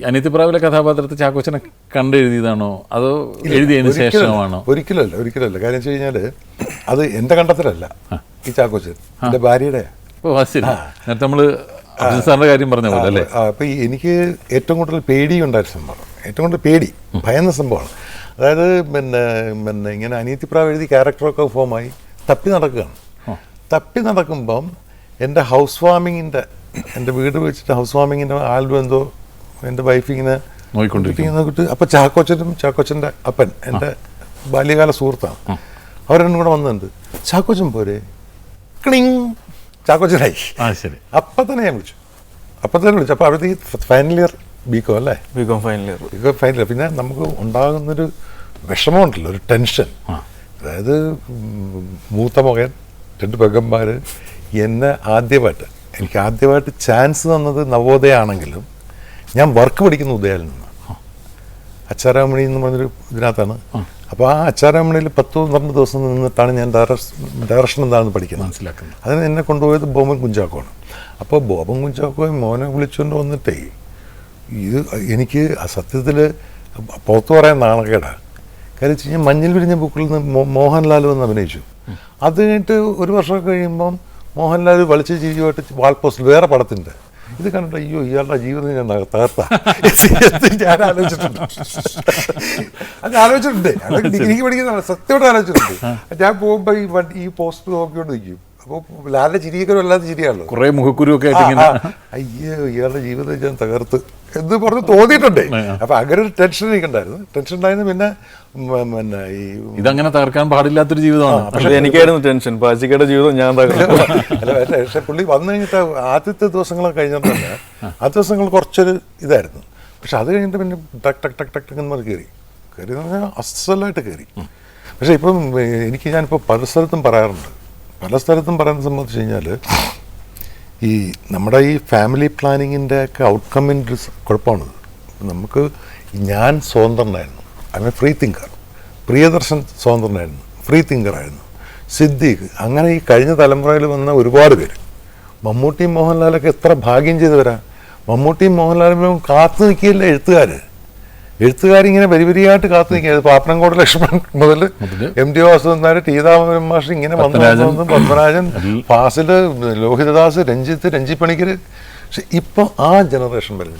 അനിയത്തിപ്രാവിലെ കഥാപാത്രത്തെ ചാക്കോച്ചനെ കണ്ടെഴുതിയതാണോ അതോ എഴുതിയതിനു ശേഷമാണോ? ഒരിക്കലല്ല. കാര്യം വെച്ച് കഴിഞ്ഞാൽ അത് എൻ്റെ കണ്ടെത്തലല്ല, ഈ ചാക്കോച്ചൻ എൻ്റെ ഭാര്യയുടെ. ഓ അത് ശരി. നേരത്തെ നമ്മള് സാറിന്റെ കാര്യം പറഞ്ഞ പോലെ അല്ലേ? അപ്പം എനിക്ക് ഏറ്റവും കൂടുതൽ പേടിയുണ്ടായ സംഭവം, ഏറ്റവും കൂടുതൽ ഭയന്ന സംഭവമാണ്. അതായത് പിന്നെ ഇങ്ങനെ അനിയത്തിപ്രാവ് എഴുതി ക്യാരക്ടറൊക്കെ ഫോമായി തപ്പി നടക്കുകയാണ്. തപ്പി നടക്കുമ്പം എൻ്റെ ഹൗസ് വാമിങ്ങിൻ്റെ, എൻ്റെ വീട് വെച്ചിട്ട് ഹൗസ് വാമിങ്ങിൻ്റെ ആൽബം എന്തോ എൻ്റെ വൈഫിങ്ങനെ നോക്കിയിട്ട് അപ്പം ചാക്കോച്ചൻ്റെ അപ്പൻ എൻ്റെ ബാല്യകാല സുഹൃത്താണ്, അവരെന്നും കൂടെ വന്നിട്ടുണ്ട്. ചാക്കോച്ചൻ പോരെ ക്ലിങ് ചാക്കോച്ചനായി. ശരി. അപ്പം തന്നെ ഞാൻ വിളിച്ചു. അപ്പോൾ അവിടുത്തെ ഈ ഫൈനൽ ഇയർ ബികോം അല്ലേ? BCom final year. പിന്നെ നമുക്ക് ഉണ്ടാകുന്നൊരു വിഷമമുണ്ടല്ലോ, ഒരു ടെൻഷൻ. അതായത് മൂത്ത മകൻ, 2 പെങ്ങന്മാർ, എനിക്ക് ആദ്യമായിട്ട് ചാൻസ് തന്നത് നവോദയ ആണെങ്കിലും ഞാൻ വർക്ക് പഠിക്കുന്ന ഉദയയിൽ നിന്നാണ്. അച്ചാരാമണി എന്ന് പറഞ്ഞൊരു ഇതിനകത്താണ്. അപ്പോൾ ആ അച്ചാരാമണിയിൽ 10-12 ദിവസം നിന്നിട്ടാണ് ഞാൻ ഡയറക്ഷൻ എന്താണെന്ന് പഠിക്കുന്നത്, മനസ്സിലാക്കുന്നത്. അതിന് എന്നെ കൊണ്ടുപോയത് ബോബൻ കുഞ്ചാക്കോയാണ്. അപ്പോൾ ബോബൻ കുഞ്ചാക്കോയും മോനെ വിളിച്ചുകൊണ്ട് വന്നിട്ടേ ഇത് എനിക്ക് സത്യത്തിൽ പുറത്തു പറയാൻ നാണക്കേടാണ്. കാര്യം വെച്ച് കഴിഞ്ഞാൽ മഞ്ഞിൽ വിരിഞ്ഞ പൂക്കളിൽ നിന്ന് മോഹൻലാൽ വന്ന് അഭിനയിച്ചു. അത് കഴിഞ്ഞിട്ട് 1 വർഷമൊക്കെ കഴിയുമ്പം മോഹൻലാൽ വലിച്ച ജീവിയുമായിട്ട് വാൾപോസ്റ്റിൽ വേറെ പടത്തിൻ്റെ ഇത് കണ്ടിട്ട് അയ്യോ ഇയാളുടെ ജീവിതം ഞാൻ തകർത്ത ഞാൻ ആലോചിച്ചിട്ടുണ്ട്. ഡിഗ്രിക്ക് പഠിക്കുന്ന സത്യമായിട്ട് ആലോചിച്ചിട്ടുണ്ട്. ഞാൻ പോകുമ്പോൾ ഈ പോസ്റ്റർ നോക്കിക്കൊണ്ട് നിൽക്കും. അപ്പോൾ ലാലിന്റെ ചിരിയൊക്കെ വല്ലാത്ത ചിരിയാണല്ലോ, കുറേ മുഖക്കുരുവൊക്കെ അയ്യോ ഇയാളുടെ ജീവിതം ഞാൻ തകർത്ത് എന്ന് പറഞ്ഞ് തോന്നിയിട്ടുണ്ട്. അപ്പൊ അങ്ങനെ ഒരു ടെൻഷൻ എനിക്കുണ്ടായിരുന്നു. ടെൻഷൻ ഉണ്ടായിരുന്നു. പിന്നെ ഈ ഇതങ്ങനെ തകർക്കാൻ പാടില്ലാത്തൊരു ജീവിതമാണ്. പക്ഷേ എനിക്കായിരുന്നു ടെൻഷൻ, പാച്ചിക്കയുടെ ജീവിതം ഞാൻ അല്ല. പക്ഷെ പുള്ളി വന്നു കഴിഞ്ഞിട്ട് ആദ്യത്തെ ദിവസങ്ങളൊക്കെ കഴിഞ്ഞിട്ട് തന്നെ ആദ്യ ദിവസങ്ങൾ കുറച്ചൊരു ഇതായിരുന്നു. പക്ഷെ അത് കഴിഞ്ഞിട്ട് പിന്നെ ടക്ക് ടക്ക് ടക്ക് ടക്ക് എന്ന് പറഞ്ഞ് കയറി എന്ന് പറഞ്ഞാൽ അസലായിട്ട് കയറി. പക്ഷെ ഇപ്പം ഞാനിപ്പോൾ പല സ്ഥലത്തും പറയുന്ന സംബന്ധിച്ച് കഴിഞ്ഞാൽ ഈ നമ്മുടെ ഈ ഫാമിലി പ്ലാനിങ്ങിൻ്റെ ഒക്കെ ഔട്ട്കമ്മിൻ്റെ ഒരു കുഴപ്പമാണത്. നമുക്ക് ഞാൻ സ്വതന്ത്രനായിരുന്നു, അങ്ങനെ ഫ്രീ തിങ്കർ. പ്രിയദർശൻ സ്വതന്ത്രനായിരുന്നു, ഫ്രീ തിങ്കറായിരുന്നു. സിദ്ദീഖ്, അങ്ങനെ ഈ കഴിഞ്ഞ തലമുറയിൽ വന്ന ഒരുപാട് പേര്. മമ്മൂട്ടിയും മോഹൻലാലൊക്കെ എത്ര ഭാഗ്യം ചെയ്തവരാ. മമ്മൂട്ടിയും മോഹൻലാലും കാത്തു നിൽക്കില്ല എഴുത്തുകാരിങ്ങനെ വരിവരിയായിട്ട് കാത്തു നിൽക്കുക. പാപ്പനംകോട് ലക്ഷ്മൺ മുതൽ MT വാസുദേവൻ നായർ, ടി രാമചന്ദ്രൻ മാഷ്, ഇങ്ങനെ വന്നു പത്മരാജൻ, ഫാസിൽ, ലോഹിതദാസ്, രഞ്ജിത്ത്, രഞ്ജി പണിക്കർ. പക്ഷെ ഇപ്പം ആ ജനറേഷൻ വരുന്നത്